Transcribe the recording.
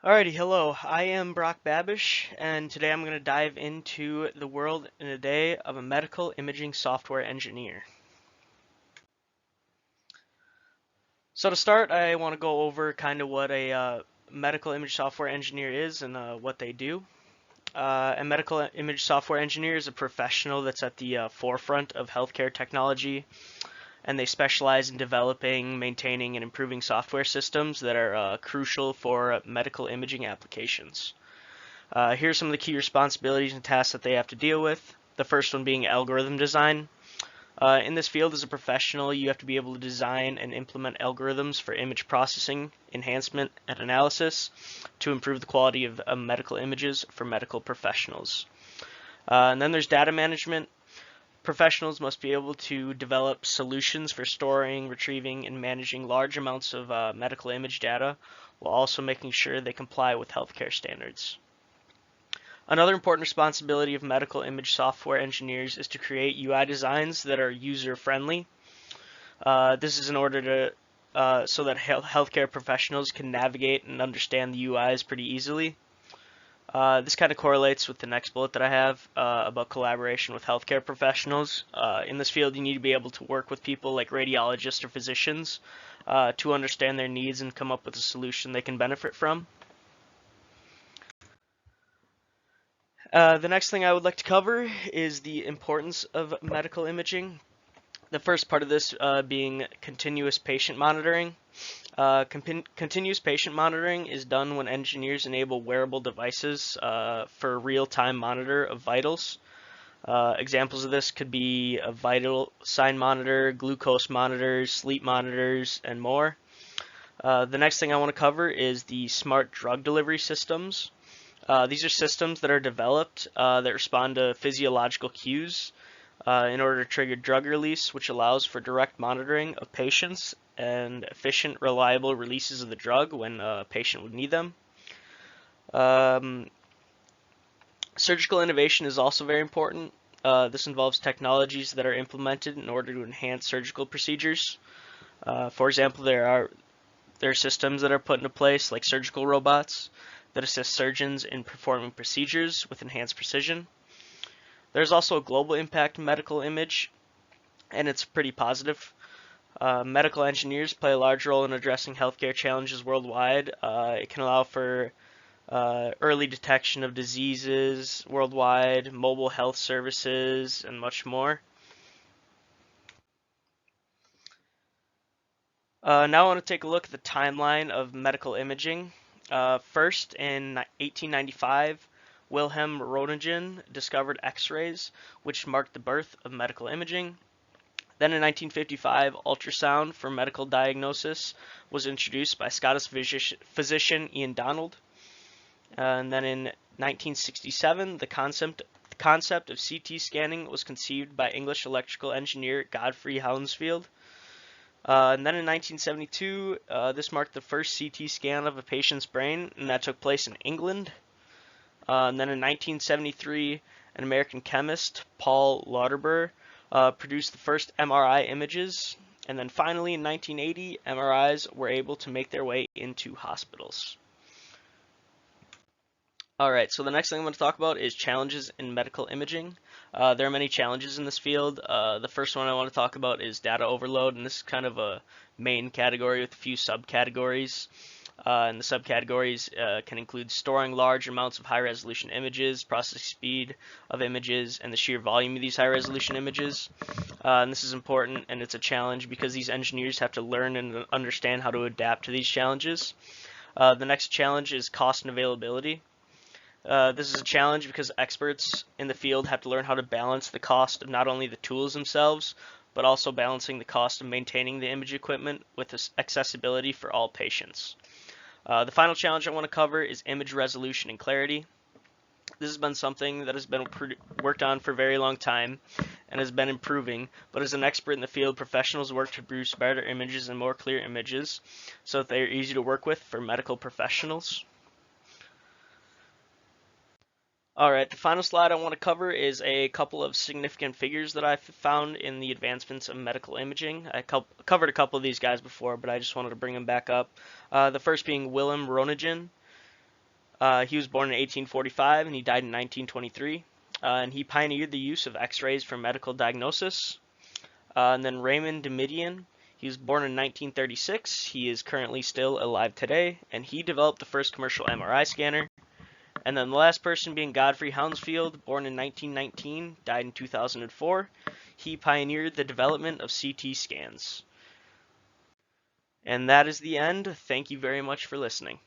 Alrighty, hello. I am Babiash, and today I'm going to dive into the world in a day of a medical imaging software engineer. So to start, I want to go over kind of what a medical image software engineer is and what they do. A medical image software engineer is a professional that's at the forefront of healthcare technology, and they specialize in developing, maintaining, and improving software systems that are crucial for medical imaging applications. Here's some of the key responsibilities and tasks that they have to deal with. The first one being algorithm design. In this field, as a professional, you have to be able to design and implement algorithms for image processing, enhancement, and analysis to improve the quality of medical images for medical professionals. And then there's data management. Professionals must be able to develop solutions for storing, retrieving, and managing large amounts of medical image data while also making sure they comply with healthcare standards. Another important responsibility of medical image software engineers is to create UI designs that are user-friendly. This is in order to so that healthcare professionals can navigate and understand the UIs pretty easily. This kind of correlates with the next bullet that I have about collaboration with healthcare professionals. In this field, you need to be able to work with people like radiologists or physicians to understand their needs and come up with a solution they can benefit from. The next thing I would like to cover is the importance of medical imaging. The first part of this being continuous patient monitoring. Continuous patient monitoring is done when engineers enable wearable devices for real-time monitor of vitals. Examples of this could be a vital sign monitor, glucose monitors, sleep monitors, and more. The next thing I want to cover is the smart drug delivery systems. These are systems that are developed that respond to physiological cues in order to trigger drug release, which allows for direct monitoring of patients and efficient, reliable releases of the drug when a patient would need them. Surgical innovation is also very important. This involves technologies that are implemented in order to enhance surgical procedures. For example, there are systems that are put into place, like surgical robots, that assist surgeons in performing procedures with enhanced precision. There's also a global impact medical image, and it's pretty positive. Medical engineers play a large role in addressing healthcare challenges worldwide. It can allow for early detection of diseases worldwide, mobile health services, and much more. Now I want to take a look at the timeline of medical imaging. First, in 1895, Wilhelm Röntgen discovered X-rays, which marked the birth of medical imaging. Then in 1955, ultrasound for medical diagnosis was introduced by Scottish physician Ian Donald. And then in 1967, the concept of CT scanning was conceived by English electrical engineer Godfrey Hounsfield. And then in 1972, this marked the first CT scan of a patient's brain, and that took place in England. And then in 1973, an American chemist, Paul Lauterbur, produced the first MRI images. And then finally, in 1980, MRIs were able to make their way into hospitals. Alright, so the next thing I'm going to talk about is challenges in medical imaging. There are many challenges in this field. The first one I want to talk about is data overload, and this is kind of a main category with a few subcategories. And the subcategories can include storing large amounts of high-resolution images, processing speed of images, and the sheer volume of these high-resolution images. And this is important, and it's a challenge because these engineers have to learn and understand how to adapt to these challenges. The next challenge is cost and availability. This is a challenge because experts in the field have to learn how to balance the cost of not only the tools themselves, but also balancing the cost of maintaining the image equipment with accessibility for all patients. The final challenge I want to cover is image resolution and clarity. This has been something that has been worked on for a very long time and has been improving, but as an expert in the field, professionals work to produce better images and more clear images so that they are easy to work with for medical professionals. Alright, the final slide I want to cover is a couple of significant figures that I've found in the advancements of medical imaging. I covered a couple of these guys before, but I just wanted to bring them back up. The first being Willem Röntgen. He was born in 1845 and he died in 1923. And he pioneered the use of X-rays for medical diagnosis. And then Raymond Demidian, he was born in 1936. He is currently still alive today, and he developed the first commercial MRI scanner. And then the last person being Godfrey Hounsfield, born in 1919, died in 2004. He pioneered the development of CT scans. And that is the end. Thank you very much for listening.